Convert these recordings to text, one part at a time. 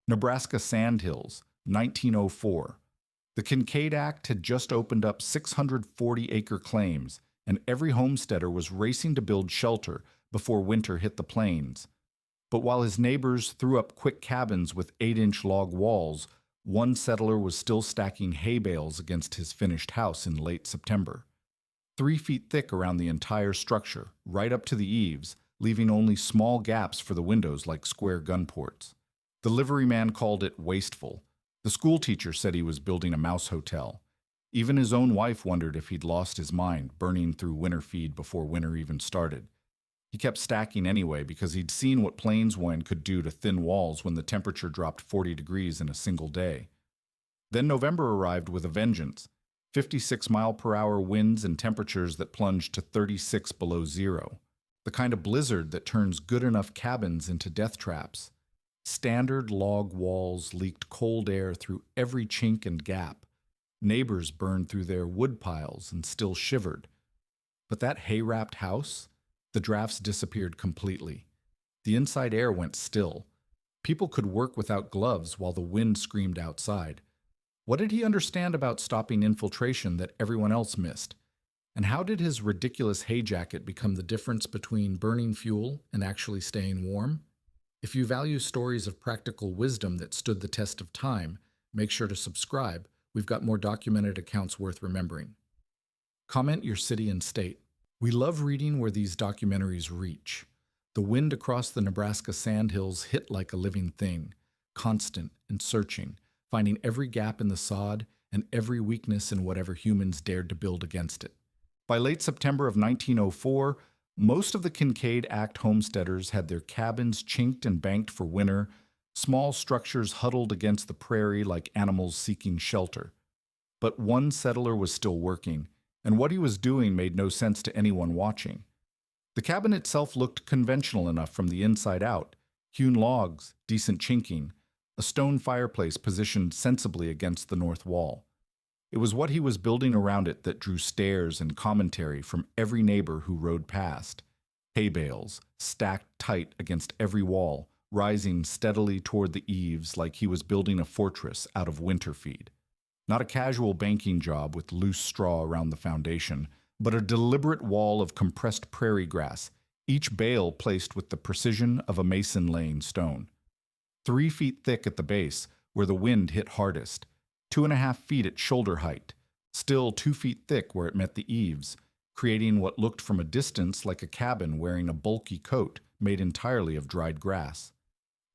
Nebraska Sandhills, 1904. The Kincaid Act had just opened up 640-acre claims, and every homesteader was racing to build shelter before winter hit the plains. But while his neighbors threw up quick cabins with 8-inch log walls, one settler was still stacking hay bales against his finished house in late September. 3 feet thick around the entire structure, right up to the eaves, leaving only small gaps for the windows like square gun ports. The liveryman called it wasteful. The schoolteacher said he was building a mouse hotel. Even his own wife wondered if he'd lost his mind, burning through winter feed before winter even started. He kept stacking anyway because he'd seen what plains wind could do to thin walls when the temperature dropped 40 degrees in a single day. Then November arrived with a vengeance. 56-mile-per-hour winds and temperatures that plunged to 36 below zero. The kind of blizzard that turns good enough cabins into death traps. Standard log walls leaked cold air through every chink and gap. Neighbors burned through their wood piles and still shivered. But that hay-wrapped house? The drafts disappeared completely. The inside air went still. People could work without gloves while the wind screamed outside. What did he understand about stopping infiltration that everyone else missed? And how did his ridiculous hay jacket become the difference between burning fuel and actually staying warm? If you value stories of practical wisdom that stood the test of time, make sure to subscribe. We've got more documented accounts worth remembering. Comment your city and state. We love reading where these documentaries reach. The wind across the Nebraska sandhills hit like a living thing, constant and searching, finding every gap in the sod and every weakness in whatever humans dared to build against it. By late September of 1904, most of the Kincaid Act homesteaders had their cabins chinked and banked for winter, small structures huddled against the prairie like animals seeking shelter. But one settler was still working, and what he was doing made no sense to anyone watching. The cabin itself looked conventional enough from the inside out: hewn logs, decent chinking, a stone fireplace positioned sensibly against the north wall. It was what he was building around it that drew stares and commentary from every neighbor who rode past. Hay bales, stacked tight against every wall, rising steadily toward the eaves like he was building a fortress out of winter feed. Not a casual banking job with loose straw around the foundation, but a deliberate wall of compressed prairie grass, each bale placed with the precision of a mason laying stone. 3 feet thick at the base, where the wind hit hardest, 2.5 feet at shoulder height, still 2 feet thick where it met the eaves, creating what looked from a distance like a cabin wearing a bulky coat made entirely of dried grass.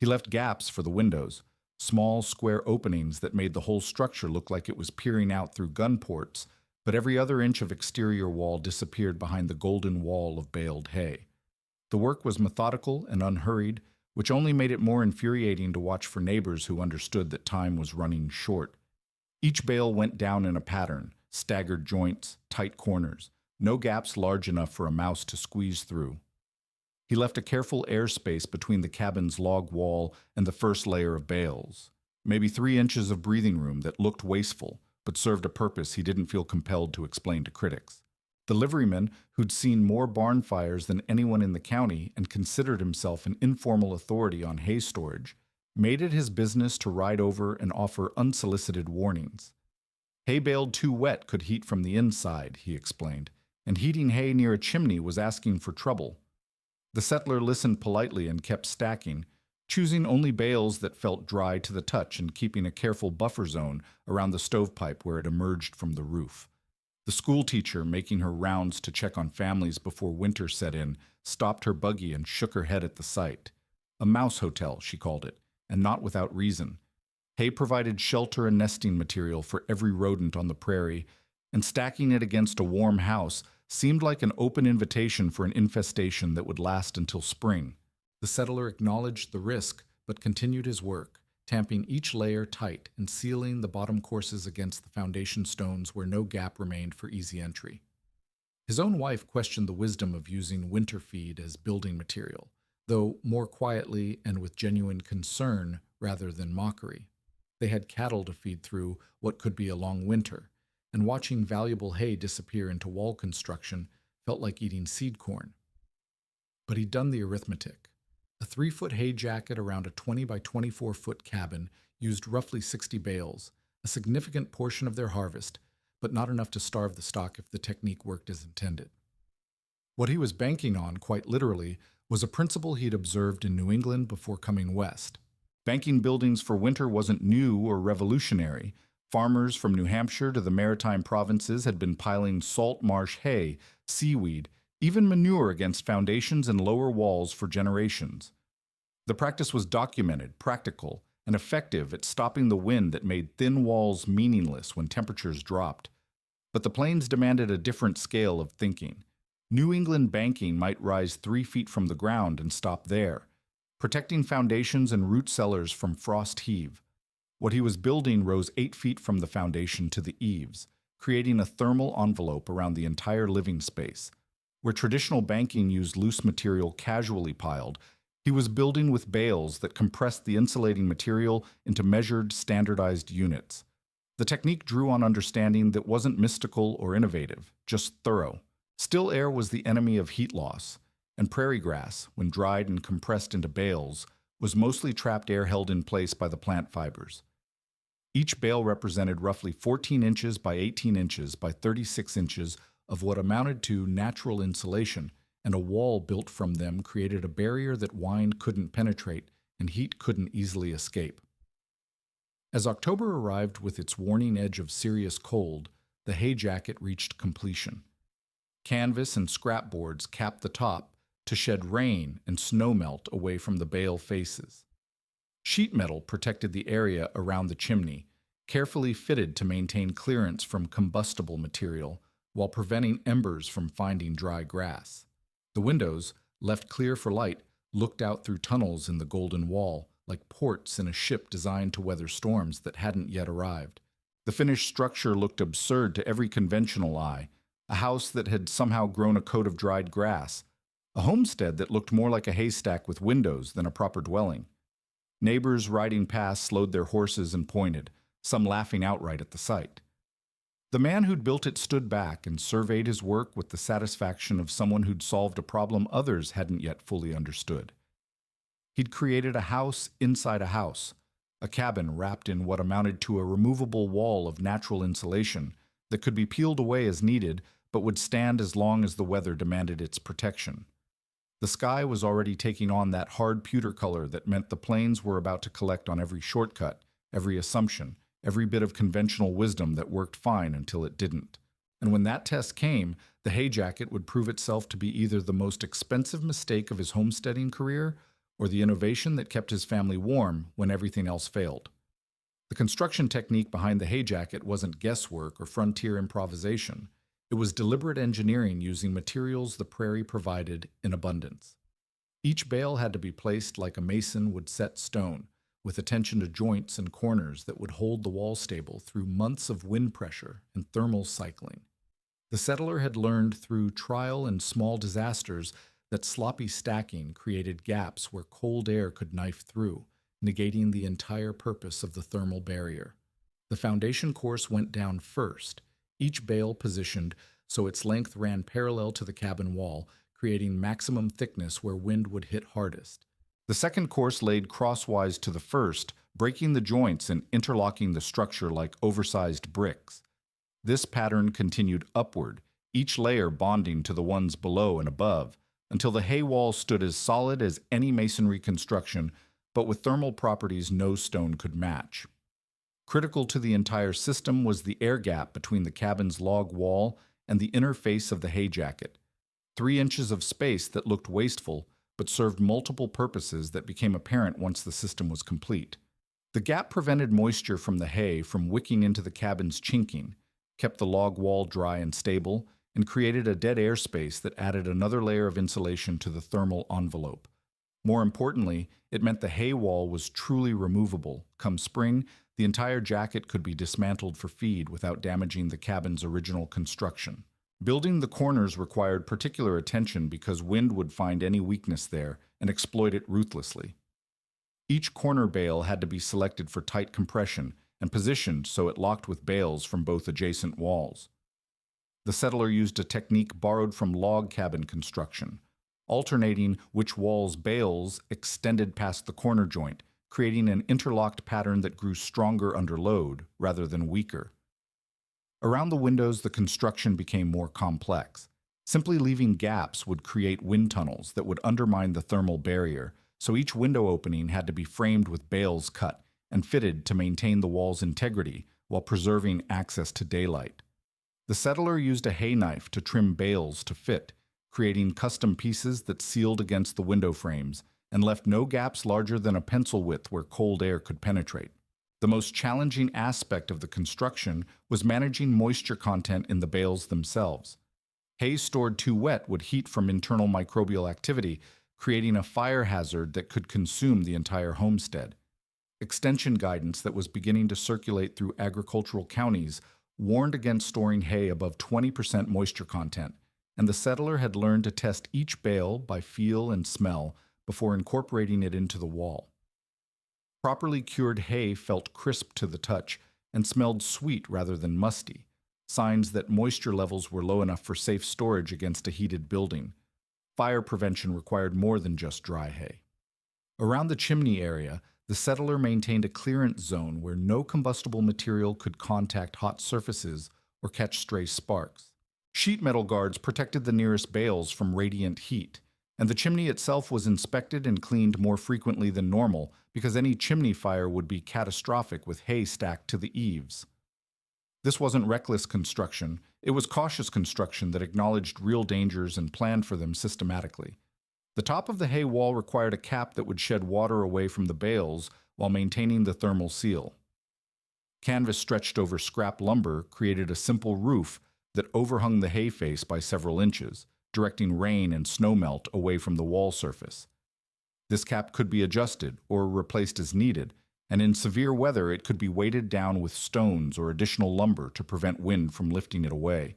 He left gaps for the windows, small square openings that made the whole structure look like it was peering out through gun ports, but every other inch of exterior wall disappeared behind the golden wall of baled hay. The work was methodical and unhurried, which only made it more infuriating to watch for neighbors who understood that time was running short. Each bale went down in a pattern, staggered joints, tight corners, no gaps large enough for a mouse to squeeze through. He left a careful airspace between the cabin's log wall and the first layer of bales, maybe 3 inches of breathing room that looked wasteful, but served a purpose he didn't feel compelled to explain to critics. The liveryman, who'd seen more barn fires than anyone in the county and considered himself an informal authority on hay storage, made it his business to ride over and offer unsolicited warnings. Hay baled too wet could heat from the inside, he explained, and heating hay near a chimney was asking for trouble. The settler listened politely and kept stacking, choosing only bales that felt dry to the touch and keeping a careful buffer zone around the stovepipe where it emerged from the roof. The schoolteacher, making her rounds to check on families before winter set in, stopped her buggy and shook her head at the sight. A mouse hotel, she called it, and not without reason. Hay provided shelter and nesting material for every rodent on the prairie, and stacking it against a warm house seemed like an open invitation for an infestation that would last until spring. The settler acknowledged the risk, but continued his work, tamping each layer tight and sealing the bottom courses against the foundation stones where no gap remained for easy entry. His own wife questioned the wisdom of using winter feed as building material, though more quietly and with genuine concern rather than mockery. They had cattle to feed through what could be a long winter, and watching valuable hay disappear into wall construction felt like eating seed corn. But he'd done the arithmetic. A 3-foot hay jacket around a 20 by 24-foot cabin used roughly 60 bales, a significant portion of their harvest, but not enough to starve the stock if the technique worked as intended. What he was banking on, quite literally, was a principle he'd observed in New England before coming west. Banking buildings for winter wasn't new or revolutionary. Farmers from New Hampshire to the maritime provinces had been piling salt marsh hay, seaweed, even manure against foundations and lower walls for generations. The practice was documented, practical, and effective at stopping the wind that made thin walls meaningless when temperatures dropped. But the plains demanded a different scale of thinking. New England banking might rise 3 feet from the ground and stop there, protecting foundations and root cellars from frost heave. What he was building rose 8 feet from the foundation to the eaves, creating a thermal envelope around the entire living space. Where traditional banking used loose material casually piled, he was building with bales that compressed the insulating material into measured, standardized units. The technique drew on understanding that wasn't mystical or innovative, just thorough. Still air was the enemy of heat loss, and prairie grass, when dried and compressed into bales, was mostly trapped air held in place by the plant fibers. Each bale represented roughly 14 inches by 18 inches by 36 inches of what amounted to natural insulation, and a wall built from them created a barrier that wind couldn't penetrate and heat couldn't easily escape. As October arrived with its warning edge of serious cold, the hay jacket reached completion. Canvas and scrap boards capped the top to shed rain and snowmelt away from the bale faces. Sheet metal protected the area around the chimney, carefully fitted to maintain clearance from combustible material while preventing embers from finding dry grass. The windows, left clear for light, looked out through tunnels in the golden wall, like ports in a ship designed to weather storms that hadn't yet arrived. The finished structure looked absurd to every conventional eye, a house that had somehow grown a coat of dried grass, a homestead that looked more like a haystack with windows than a proper dwelling. Neighbors riding past slowed their horses and pointed, some laughing outright at the sight. The man who'd built it stood back and surveyed his work with the satisfaction of someone who'd solved a problem others hadn't yet fully understood. He'd created a house inside a house, a cabin wrapped in what amounted to a removable wall of natural insulation that could be peeled away as needed but would stand as long as the weather demanded its protection. The sky was already taking on that hard pewter color that meant the plains were about to collect on every shortcut, every assumption, every bit of conventional wisdom that worked fine until it didn't. And when that test came, the hay jacket would prove itself to be either the most expensive mistake of his homesteading career or the innovation that kept his family warm when everything else failed. The construction technique behind the hay jacket wasn't guesswork or frontier improvisation. It was deliberate engineering using materials the prairie provided in abundance. Each bale had to be placed like a mason would set stone, with attention to joints and corners that would hold the wall stable through months of wind pressure and thermal cycling. The settler had learned through trial and small disasters that sloppy stacking created gaps where cold air could knife through, negating the entire purpose of the thermal barrier. The foundation course went down first, each bale positioned so its length ran parallel to the cabin wall, creating maximum thickness where wind would hit hardest. The second course laid crosswise to the first, breaking the joints and interlocking the structure like oversized bricks. This pattern continued upward, each layer bonding to the ones below and above, until the hay wall stood as solid as any masonry construction, but with thermal properties no stone could match. Critical to the entire system was the air gap between the cabin's log wall and the inner face of the hay jacket. 3 inches of space that looked wasteful, but served multiple purposes that became apparent once the system was complete. The gap prevented moisture from the hay from wicking into the cabin's chinking, kept the log wall dry and stable, and created a dead air space that added another layer of insulation to the thermal envelope. More importantly, it meant the hay wall was truly removable. Come spring, the entire jacket could be dismantled for feed without damaging the cabin's original construction. Building the corners required particular attention because wind would find any weakness there and exploit it ruthlessly. Each corner bale had to be selected for tight compression and positioned so it locked with bales from both adjacent walls. The settler used a technique borrowed from log cabin construction, alternating which wall's bales extended past the corner joint, creating an interlocked pattern that grew stronger under load rather than weaker. Around the windows, the construction became more complex. Simply leaving gaps would create wind tunnels that would undermine the thermal barrier, so each window opening had to be framed with bales cut and fitted to maintain the wall's integrity while preserving access to daylight. The settler used a hay knife to trim bales to fit, creating custom pieces that sealed against the window frames and left no gaps larger than a pencil width where cold air could penetrate. The most challenging aspect of the construction was managing moisture content in the bales themselves. Hay stored too wet would heat from internal microbial activity, creating a fire hazard that could consume the entire homestead. Extension guidance that was beginning to circulate through agricultural counties warned against storing hay above 20% moisture content, and the settler had learned to test each bale by feel and smell before incorporating it into the wall. Properly cured hay felt crisp to the touch and smelled sweet rather than musty, signs that moisture levels were low enough for safe storage against a heated building. Fire prevention required more than just dry hay. Around the chimney area, the settler maintained a clearance zone where no combustible material could contact hot surfaces or catch stray sparks. Sheet metal guards protected the nearest bales from radiant heat, and the chimney itself was inspected and cleaned more frequently than normal because any chimney fire would be catastrophic with hay stacked to the eaves. This wasn't reckless construction, it was cautious construction that acknowledged real dangers and planned for them systematically. The top of the hay wall required a cap that would shed water away from the bales while maintaining the thermal seal. Canvas stretched over scrap lumber created a simple roof that overhung the hay face by several inches, directing rain and snowmelt away from the wall surface. This cap could be adjusted or replaced as needed, and in severe weather it could be weighted down with stones or additional lumber to prevent wind from lifting it away.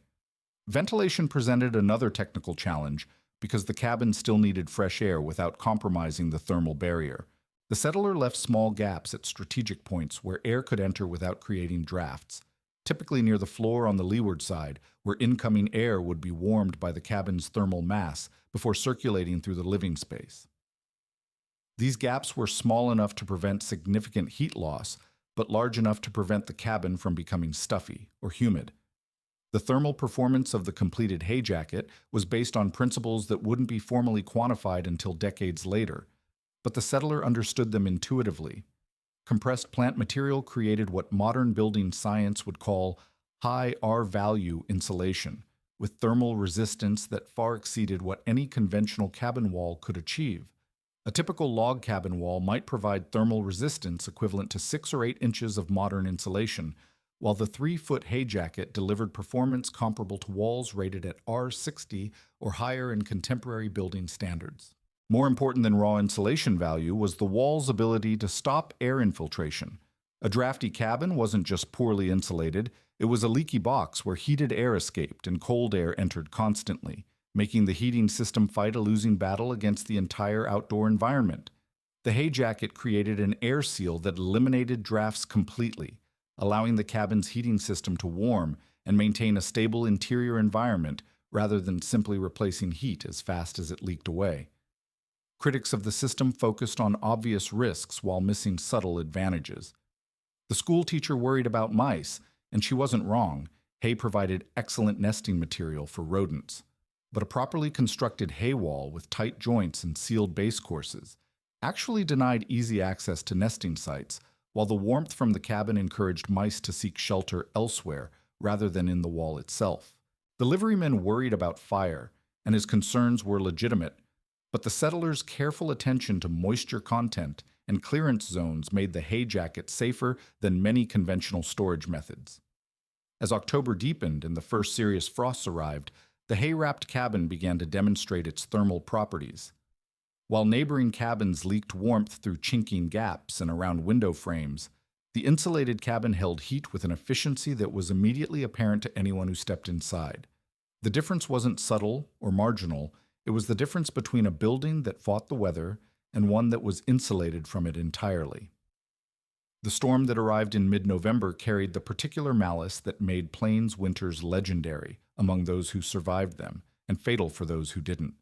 Ventilation presented another technical challenge because the cabin still needed fresh air without compromising the thermal barrier. The settler left small gaps at strategic points where air could enter without creating drafts, typically near the floor on the leeward side, where incoming air would be warmed by the cabin's thermal mass before circulating through the living space. These gaps were small enough to prevent significant heat loss, but large enough to prevent the cabin from becoming stuffy or humid. The thermal performance of the completed hay jacket was based on principles that wouldn't be formally quantified until decades later, but the settler understood them intuitively. Compressed plant material created what modern building science would call high R-value insulation, with thermal resistance that far exceeded what any conventional cabin wall could achieve. A typical log cabin wall might provide thermal resistance equivalent to 6 or 8 inches of modern insulation, while the 3-foot hay jacket delivered performance comparable to walls rated at R60 or higher in contemporary building standards. More important than raw insulation value was the wall's ability to stop air infiltration. A drafty cabin wasn't just poorly insulated, it was a leaky box where heated air escaped and cold air entered constantly, making the heating system fight a losing battle against the entire outdoor environment. The hay jacket created an air seal that eliminated drafts completely, allowing the cabin's heating system to warm and maintain a stable interior environment rather than simply replacing heat as fast as it leaked away. Critics of the system focused on obvious risks while missing subtle advantages. The school teacher worried about mice, and she wasn't wrong. Hay provided excellent nesting material for rodents. But a properly constructed hay wall with tight joints and sealed base courses actually denied easy access to nesting sites, while the warmth from the cabin encouraged mice to seek shelter elsewhere rather than in the wall itself. The liveryman worried about fire, and his concerns were legitimate, but the settler's careful attention to moisture content and clearance zones made the hay jacket safer than many conventional storage methods. As October deepened and the first serious frosts arrived, the hay-wrapped cabin began to demonstrate its thermal properties. While neighboring cabins leaked warmth through chinking gaps and around window frames, the insulated cabin held heat with an efficiency that was immediately apparent to anyone who stepped inside. The difference wasn't subtle or marginal, it was the difference between a building that fought the weather and one that was insulated from it entirely. The storm that arrived in mid-November carried the particular malice that made Plains winters legendary among those who survived them and fatal for those who didn't.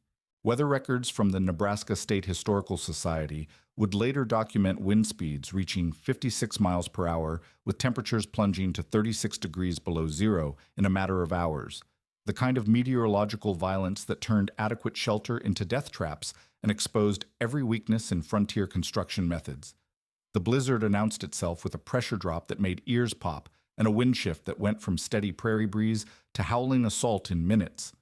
Weather records from the Nebraska State Historical Society would later document wind speeds reaching 56 miles per hour, with temperatures plunging to 36 degrees below zero in a matter of hours, the kind of meteorological violence that turned adequate shelter into death traps and exposed every weakness in frontier construction methods. The blizzard announced itself with a pressure drop that made ears pop and a wind shift that went from steady prairie breeze to howling assault in minutes.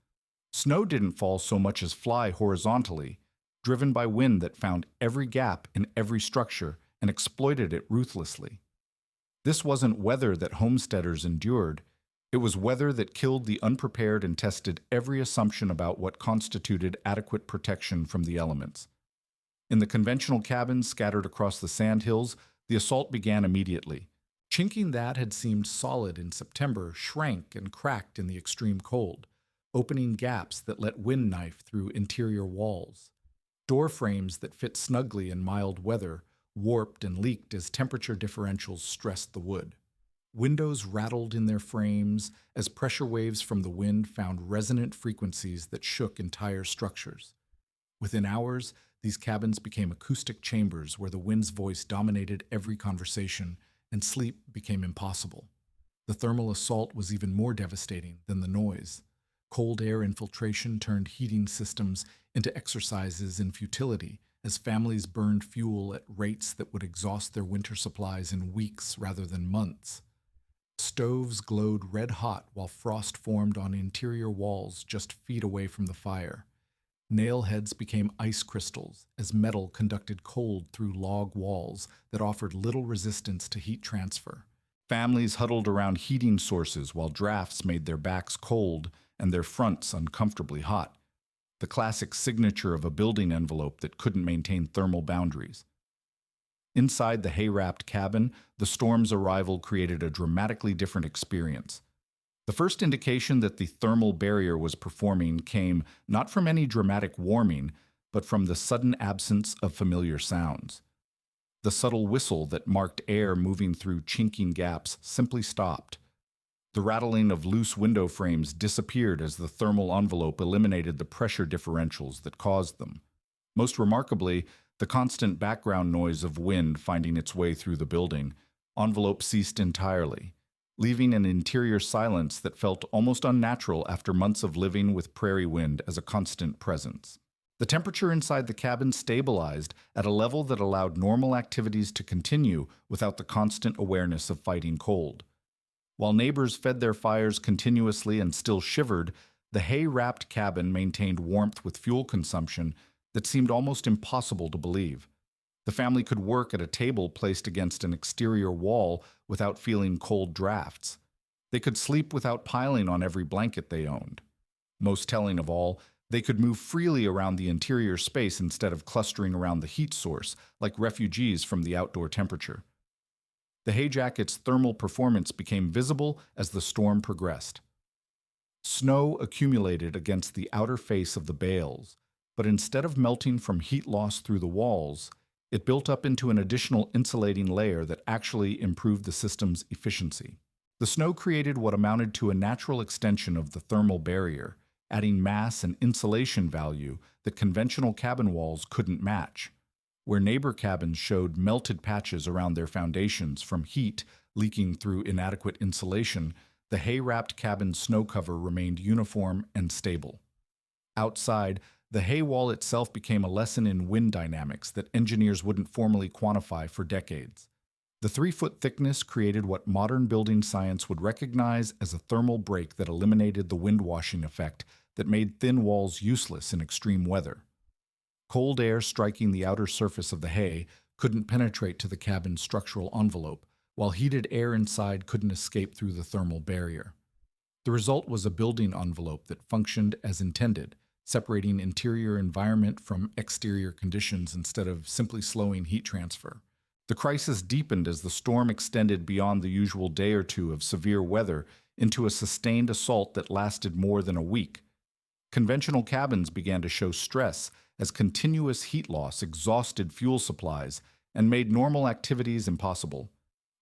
Snow didn't fall so much as fly horizontally, driven by wind that found every gap in every structure and exploited it ruthlessly. This wasn't weather that homesteaders endured. It was weather that killed the unprepared and tested every assumption about what constituted adequate protection from the elements. In the conventional cabins scattered across the sandhills, the assault began immediately. Chinking that had seemed solid in September shrank and cracked in the extreme cold, opening gaps that let wind knife through interior walls. Door frames that fit snugly in mild weather warped and leaked as temperature differentials stressed the wood. Windows rattled in their frames as pressure waves from the wind found resonant frequencies that shook entire structures. Within hours, these cabins became acoustic chambers where the wind's voice dominated every conversation and sleep became impossible. The thermal assault was even more devastating than the noise. Cold air infiltration turned heating systems into exercises in futility as families burned fuel at rates that would exhaust their winter supplies in weeks rather than months. Stoves glowed red hot while frost formed on interior walls just feet away from the fire. Nail heads became ice crystals as metal conducted cold through log walls that offered little resistance to heat transfer. Families huddled around heating sources while drafts made their backs cold and their fronts uncomfortably hot, the classic signature of a building envelope that couldn't maintain thermal boundaries. Inside the hay-wrapped cabin, the storm's arrival created a dramatically different experience. The first indication that the thermal barrier was performing came not from any dramatic warming, but from the sudden absence of familiar sounds. The subtle whistle that marked air moving through chinking gaps simply stopped. The rattling of loose window frames disappeared as the thermal envelope eliminated the pressure differentials that caused them. Most remarkably, the constant background noise of wind finding its way through the building envelope ceased entirely, leaving an interior silence that felt almost unnatural after months of living with prairie wind as a constant presence. The temperature inside the cabin stabilized at a level that allowed normal activities to continue without the constant awareness of fighting cold. While neighbors fed their fires continuously and still shivered, the hay-wrapped cabin maintained warmth with fuel consumption that seemed almost impossible to believe. The family could work at a table placed against an exterior wall without feeling cold drafts. They could sleep without piling on every blanket they owned. Most telling of all, they could move freely around the interior space instead of clustering around the heat source, like refugees from the outdoor temperature. The hay jacket's thermal performance became visible as the storm progressed. Snow accumulated against the outer face of the bales, but instead of melting from heat loss through the walls, it built up into an additional insulating layer that actually improved the system's efficiency. The snow created what amounted to a natural extension of the thermal barrier, adding mass and insulation value that conventional cabin walls couldn't match. Where neighbor cabins showed melted patches around their foundations from heat leaking through inadequate insulation, the hay-wrapped cabin's snow cover remained uniform and stable. Outside, the hay wall itself became a lesson in wind dynamics that engineers wouldn't formally quantify for decades. The 3-foot thickness created what modern building science would recognize as a thermal break that eliminated the wind washing effect that made thin walls useless in extreme weather. Cold air striking the outer surface of the hay couldn't penetrate to the cabin's structural envelope, while heated air inside couldn't escape through the thermal barrier. The result was a building envelope that functioned as intended, separating interior environment from exterior conditions instead of simply slowing heat transfer. The crisis deepened as the storm extended beyond the usual day or two of severe weather into a sustained assault that lasted more than a week. Conventional cabins began to show stress as continuous heat loss exhausted fuel supplies and made normal activities impossible.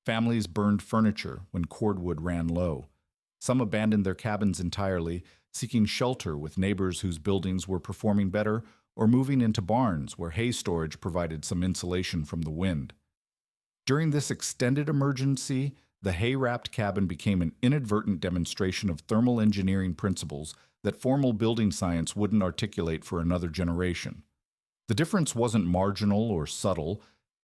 Families burned furniture when cordwood ran low. Some abandoned their cabins entirely, seeking shelter with neighbors whose buildings were performing better or moving into barns where hay storage provided some insulation from the wind. During this extended emergency, the hay-wrapped cabin became an inadvertent demonstration of thermal engineering principles that formal building science wouldn't articulate for another generation. The difference wasn't marginal or subtle.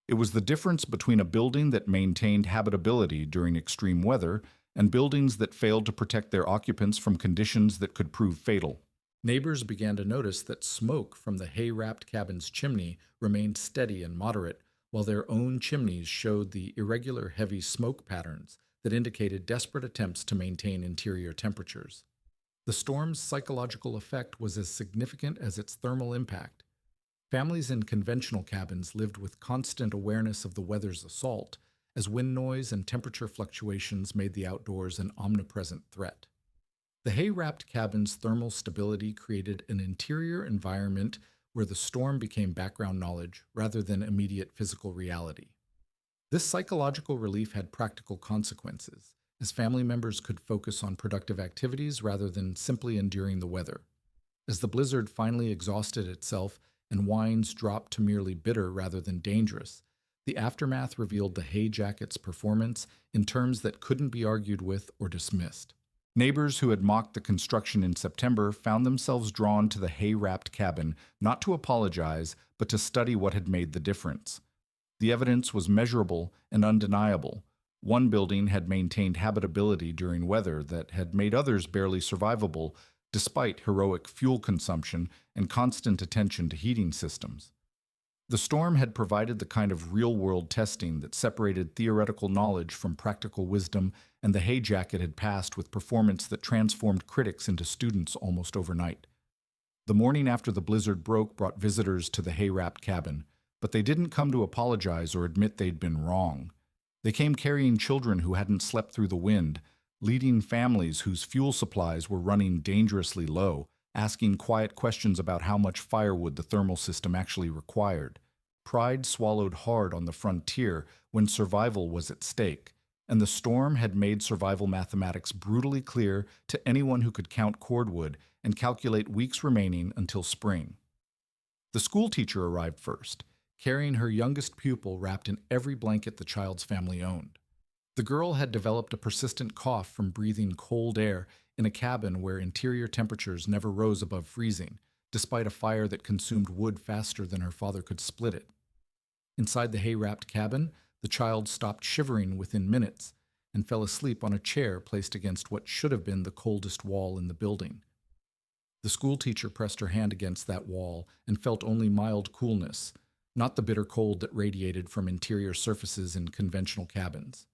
It was the difference between a building that maintained habitability during extreme weather and buildings that failed to protect their occupants from conditions that could prove fatal. Neighbors began to notice that smoke from the hay-wrapped cabin's chimney remained steady and moderate, while their own chimneys showed the irregular, heavy smoke patterns that indicated desperate attempts to maintain interior temperatures. The storm's psychological effect was as significant as its thermal impact. Families in conventional cabins lived with constant awareness of the weather's assault, as wind noise and temperature fluctuations made the outdoors an omnipresent threat. The hay-wrapped cabin's thermal stability created an interior environment where the storm became background knowledge rather than immediate physical reality. This psychological relief had practical consequences, as family members could focus on productive activities rather than simply enduring the weather. As the blizzard finally exhausted itself and wines dropped to merely bitter rather than dangerous, the aftermath revealed the hay jacket's performance in terms that couldn't be argued with or dismissed. Neighbors who had mocked the construction in September found themselves drawn to the hay-wrapped cabin, not to apologize, but to study what had made the difference. The evidence was measurable and undeniable. One building had maintained habitability during weather that had made others barely survivable, despite heroic fuel consumption and constant attention to heating systems. The storm had provided the kind of real-world testing that separated theoretical knowledge from practical wisdom, and the hay jacket had passed with performance that transformed critics into students almost overnight. The morning after the blizzard broke brought visitors to the hay-wrapped cabin, but they didn't come to apologize or admit they'd been wrong. They came carrying children who hadn't slept through the wind, leading families whose fuel supplies were running dangerously low, asking quiet questions about how much firewood the thermal system actually required. Pride swallowed hard on the frontier when survival was at stake, and the storm had made survival mathematics brutally clear to anyone who could count cordwood and calculate weeks remaining until spring. The school teacher arrived first, carrying her youngest pupil wrapped in every blanket the child's family owned. The girl had developed a persistent cough from breathing cold air in a cabin where interior temperatures never rose above freezing, despite a fire that consumed wood faster than her father could split it. Inside the hay-wrapped cabin, the child stopped shivering within minutes and fell asleep on a chair placed against what should have been the coldest wall in the building. The schoolteacher pressed her hand against that wall and felt only mild coolness, not the bitter cold that radiated from interior surfaces in conventional cabins.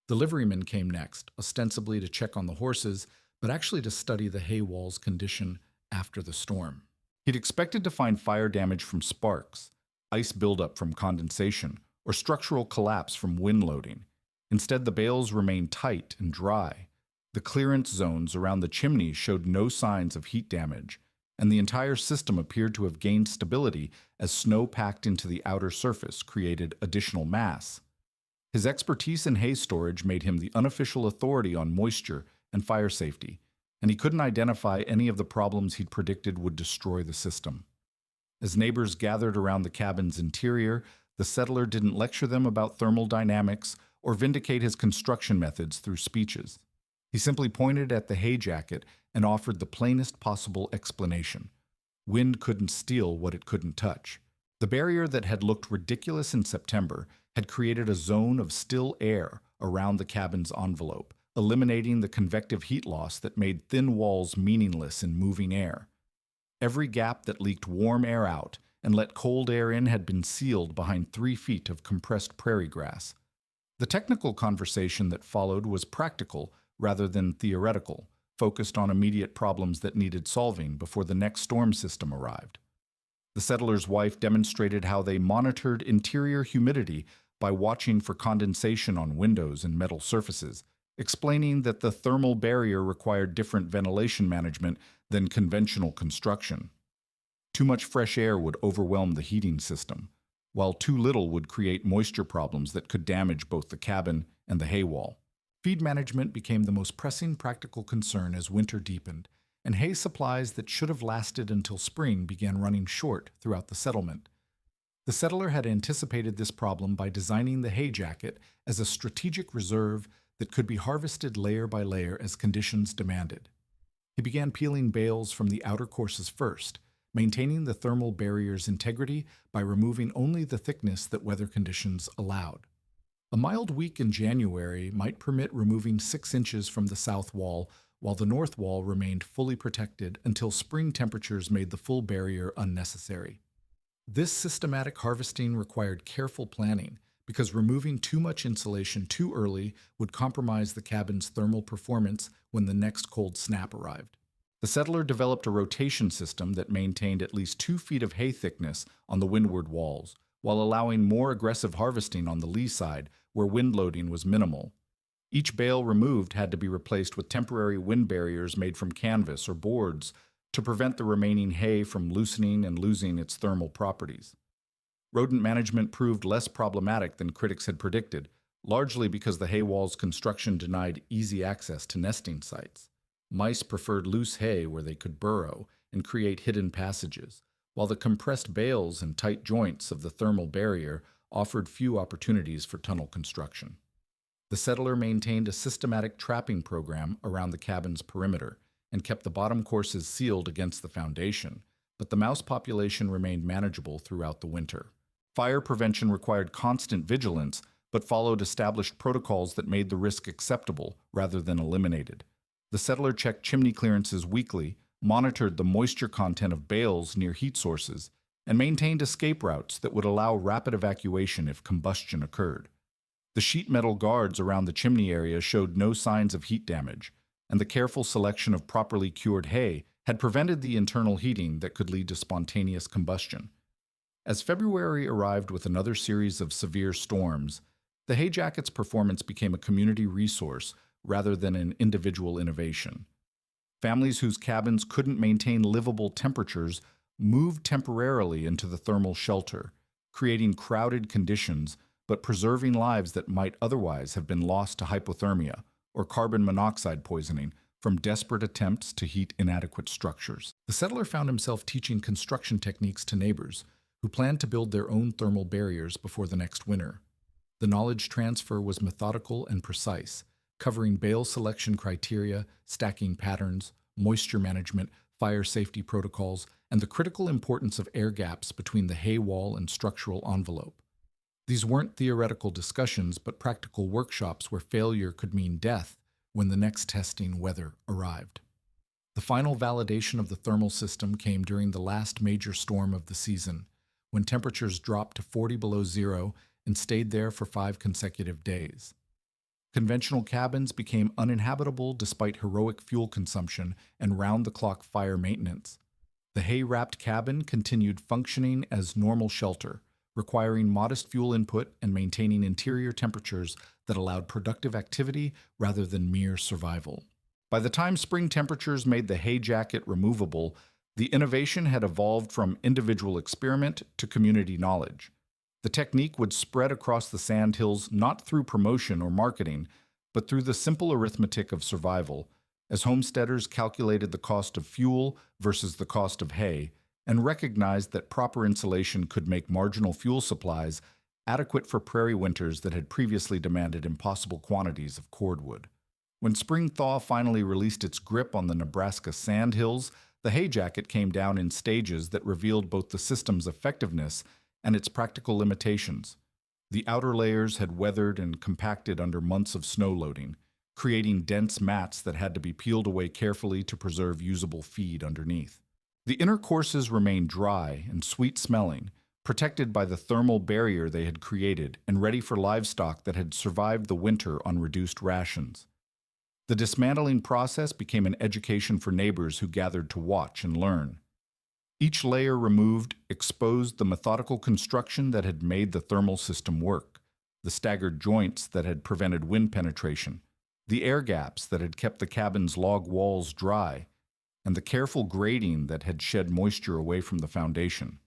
The liveryman came next, ostensibly to check on the horses, but actually to study the hay wall's condition after the storm. He'd expected to find fire damage from sparks, ice buildup from condensation, or structural collapse from wind loading. Instead, the bales remained tight and dry. The clearance zones around the chimneys showed no signs of heat damage, and the entire system appeared to have gained stability as snow packed into the outer surface created additional mass. His expertise in hay storage made him the unofficial authority on moisture and fire safety, and he couldn't identify any of the problems he'd predicted would destroy the system. As neighbors gathered around the cabin's interior, the settler didn't lecture them about thermal dynamics or vindicate his construction methods through speeches. He simply pointed at the hay jacket and offered the plainest possible explanation. Wind couldn't steal what it couldn't touch. The barrier that had looked ridiculous in September had created a zone of still air around the cabin's envelope, eliminating the convective heat loss that made thin walls meaningless in moving air. Every gap that leaked warm air out and let cold air in had been sealed behind 3 feet of compressed prairie grass. The technical conversation that followed was practical rather than theoretical, focused on immediate problems that needed solving before the next storm system arrived. The settler's wife demonstrated how they monitored interior humidity by watching for condensation on windows and metal surfaces, explaining that the thermal barrier required different ventilation management than conventional construction. Too much fresh air would overwhelm the heating system, while too little would create moisture problems that could damage both the cabin and the hay wall. Feed management became the most pressing practical concern as winter deepened, and hay supplies that should have lasted until spring began running short throughout the settlement. The settler had anticipated this problem by designing the hay jacket as a strategic reserve that could be harvested layer by layer as conditions demanded. He began peeling bales from the outer courses first, maintaining the thermal barrier's integrity by removing only the thickness that weather conditions allowed. A mild week in January might permit removing 6 inches from the south wall, while the north wall remained fully protected until spring temperatures made the full barrier unnecessary. This systematic harvesting required careful planning because removing too much insulation too early would compromise the cabin's thermal performance when the next cold snap arrived. The settler developed a rotation system that maintained at least 2 feet of hay thickness on the windward walls, while allowing more aggressive harvesting on the lee side, where wind loading was minimal. Each bale removed had to be replaced with temporary wind barriers made from canvas or boards to prevent the remaining hay from loosening and losing its thermal properties. Rodent management proved less problematic than critics had predicted, largely because the hay wall's construction denied easy access to nesting sites. Mice preferred loose hay where they could burrow and create hidden passages, while the compressed bales and tight joints of the thermal barrier offered few opportunities for tunnel construction. The settler maintained a systematic trapping program around the cabin's perimeter and kept the bottom courses sealed against the foundation, but the mouse population remained manageable throughout the winter. Fire prevention required constant vigilance, but followed established protocols that made the risk acceptable rather than eliminated. The settler checked chimney clearances weekly, monitored the moisture content of bales near heat sources, and maintained escape routes that would allow rapid evacuation if combustion occurred. The sheet metal guards around the chimney area showed no signs of heat damage, and the careful selection of properly cured hay had prevented the internal heating that could lead to spontaneous combustion. As February arrived with another series of severe storms, the hay jacket's performance became a community resource rather than an individual innovation. Families whose cabins couldn't maintain livable temperatures moved temporarily into the thermal shelter, creating crowded conditions but preserving lives that might otherwise have been lost to hypothermia or carbon monoxide poisoning from desperate attempts to heat inadequate structures. The settler found himself teaching construction techniques to neighbors who planned to build their own thermal barriers before the next winter. The knowledge transfer was methodical and precise, covering bale selection criteria, stacking patterns, moisture management, fire safety protocols, and the critical importance of air gaps between the hay wall and structural envelope. These weren't theoretical discussions, but practical workshops where failure could mean death when the next testing weather arrived. The final validation of the thermal system came during the last major storm of the season, when temperatures dropped to 40 below zero and stayed there for 5 consecutive days. Conventional cabins became uninhabitable despite heroic fuel consumption and round-the-clock fire maintenance. The hay-wrapped cabin continued functioning as normal shelter, requiring modest fuel input and maintaining interior temperatures that allowed productive activity rather than mere survival. By the time spring temperatures made the hay jacket removable, the innovation had evolved from individual experiment to community knowledge. The technique would spread across the sandhills not through promotion or marketing, but through the simple arithmetic of survival, as homesteaders calculated the cost of fuel versus the cost of hay, and recognized that proper insulation could make marginal fuel supplies adequate for prairie winters that had previously demanded impossible quantities of cordwood. When spring thaw finally released its grip on the Nebraska sandhills, the hay jacket came down in stages that revealed both the system's effectiveness and its practical limitations. The outer layers had weathered and compacted under months of snow loading, creating dense mats that had to be peeled away carefully to preserve usable feed underneath. The inner courses remained dry and sweet-smelling, protected by the thermal barrier they had created and ready for livestock that had survived the winter on reduced rations. The dismantling process became an education for neighbors who gathered to watch and learn. Each layer removed exposed the methodical construction that had made the thermal system work, the staggered joints that had prevented wind penetration, the air gaps that had kept the cabin's log walls dry, and the careful grading that had shed moisture away from the foundation.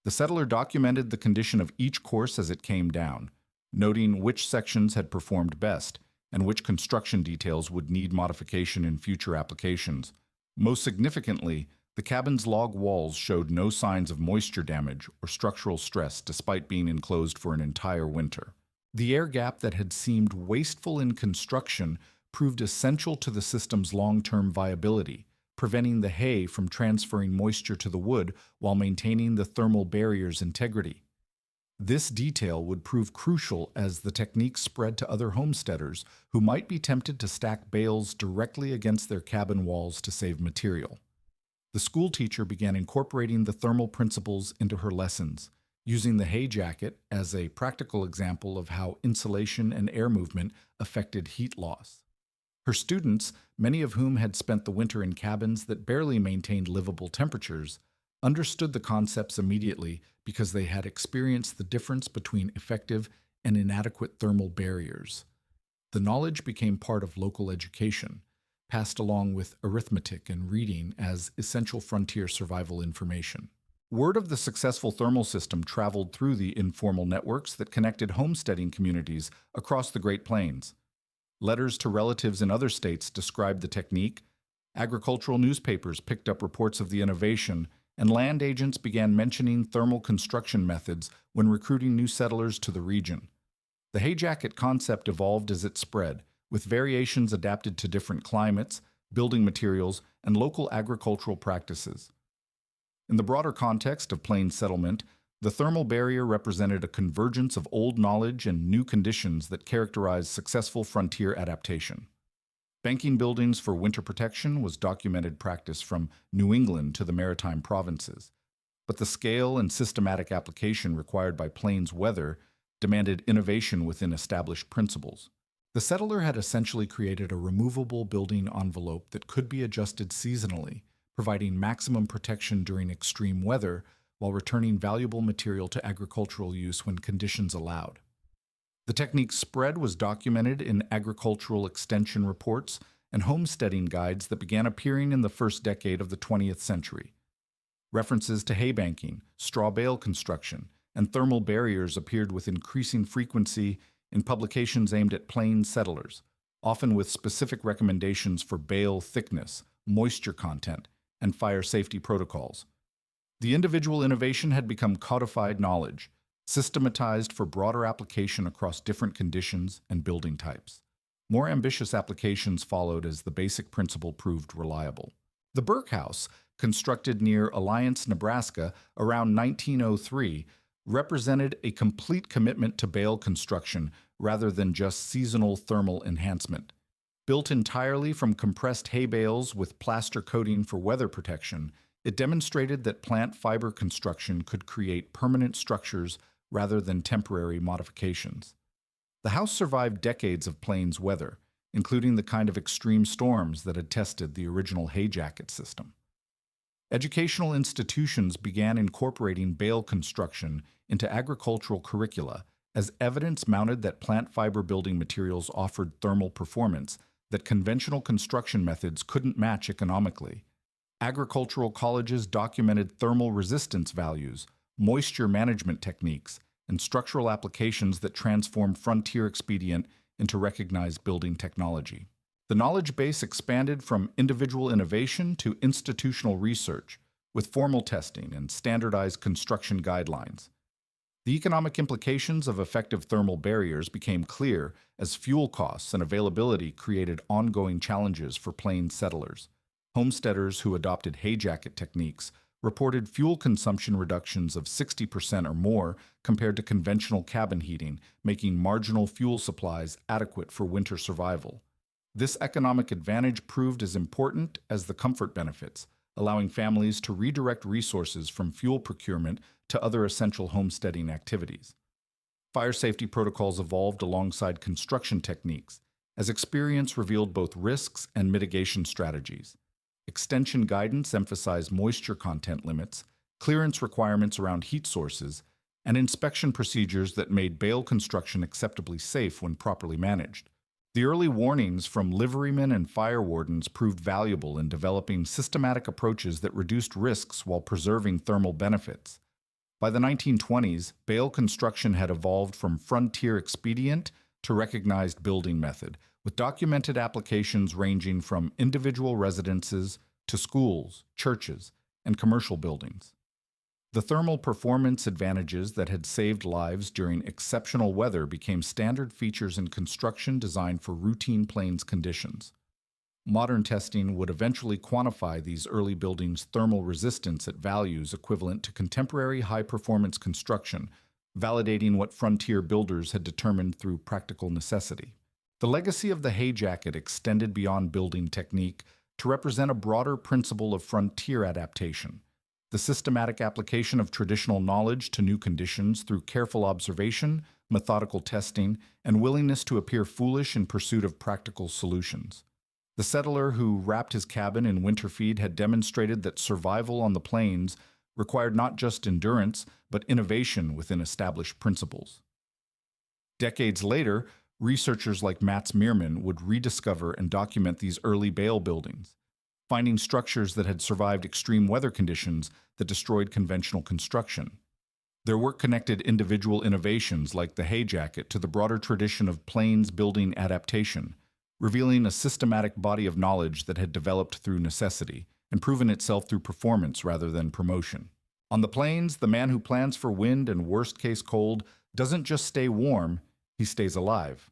The settler documented the condition of each course as it came down, noting which sections had performed best and which construction details would need modification in future applications, Most significantly, the cabin's log walls showed no signs of moisture damage or structural stress despite being enclosed for an entire winter. The air gap that had seemed wasteful in construction proved essential to the system's long-term viability, preventing the hay from transferring moisture to the wood while maintaining the thermal barrier's integrity. This detail would prove crucial as the technique spread to other homesteaders who might be tempted to stack bales directly against their cabin walls to save material. The school teacher began incorporating the thermal principles into her lessons, using the hay jacket as a practical example of how insulation and air movement affected heat loss. Her students, many of whom had spent the winter in cabins that barely maintained livable temperatures, understood the concepts immediately because they had experienced the difference between effective and inadequate thermal barriers. The knowledge became part of local education, passed along with arithmetic and reading as essential frontier survival information. Word of the successful thermal system traveled through the informal networks that connected homesteading communities across the Great Plains. Letters to relatives in other states described the technique, agricultural newspapers picked up reports of the innovation, and land agents began mentioning thermal construction methods when recruiting new settlers to the region. The hay jacket concept evolved as it spread, with variations adapted to different climates, building materials, and local agricultural practices. In the broader context of plains settlement, the thermal barrier represented a convergence of old knowledge and new conditions that characterized successful frontier adaptation. Banking buildings for winter protection was documented practice from New England to the maritime provinces, but the scale and systematic application required by plains weather demanded innovation within established principles. The settler had essentially created a removable building envelope that could be adjusted seasonally, providing maximum protection during extreme weather while returning valuable material to agricultural use when conditions allowed. The technique's spread was documented in agricultural extension reports and homesteading guides that began appearing in the first decade of the 20th century. References to hay banking, straw bale construction, and thermal barriers appeared with increasing frequency in publications aimed at plains settlers, often with specific recommendations for bale thickness, moisture content, and fire safety protocols. The individual innovation had become codified knowledge, systematized for broader application across different conditions and building types. More ambitious applications followed as the basic principle proved reliable. The Burke House, constructed near Alliance, Nebraska, around 1903, represented a complete commitment to bale construction rather than just seasonal thermal enhancement. Built entirely from compressed hay bales with plaster coating for weather protection, it demonstrated that plant fiber construction could create permanent structures rather than temporary modifications. The house survived decades of plains weather, including the kind of extreme storms that had tested the original hay jacket system. Educational institutions began incorporating bale construction into agricultural curricula as evidence mounted that plant fiber building materials offered thermal performance that conventional construction methods couldn't match economically. Agricultural colleges documented thermal resistance values, moisture management techniques, and structural applications that transformed frontier expedient into recognized building technology. The knowledge base expanded from individual innovation to institutional research, with formal testing and standardized construction guidelines. The economic implications of effective thermal barriers became clear as fuel costs and availability created ongoing challenges for plains settlers. Homesteaders who adopted hay jacket techniques reported fuel consumption reductions of 60% or more compared to conventional cabin heating, making marginal fuel supplies adequate for winter survival. This economic advantage proved as important as the comfort benefits, allowing families to redirect resources from fuel procurement to other essential homesteading activities. Fire safety protocols evolved alongside construction techniques, as experience revealed both risks and mitigation strategies. Extension guidance emphasized moisture content limits, clearance requirements around heat sources, and inspection procedures that made bale construction acceptably safe when properly managed. The early warnings from liverymen and fire wardens proved valuable in developing systematic approaches that reduced risks while preserving thermal benefits. By the 1920s, bale construction had evolved from frontier expedient to recognized building method, with documented applications ranging from individual residences, to schools, churches, and commercial buildings. The thermal performance advantages that had saved lives during exceptional weather became standard features in construction designed for routine plains conditions. Modern testing would eventually quantify these early buildings' thermal resistance at values equivalent to contemporary high-performance construction, validating what frontier builders had determined through practical necessity. The legacy of the hay jacket extended beyond building technique to represent a broader principle of frontier adaptation, the systematic application of traditional knowledge to new conditions through careful observation, methodical testing, and willingness to appear foolish in pursuit of practical solutions. The settler who wrapped his cabin in winter feed had demonstrated that survival on the plains required not just endurance, but innovation within established principles. Decades later, researchers like Mats Meerman would rediscover and document these early bale buildings, finding structures that had survived extreme weather conditions that destroyed conventional construction. Their work connected individual innovations like the hay jacket to the broader tradition of plains building adaptation, revealing a systematic body of knowledge that had developed through necessity and proven itself through performance rather than promotion. On the plains, the man who plans for wind and worst-case cold doesn't just stay warm, he stays alive.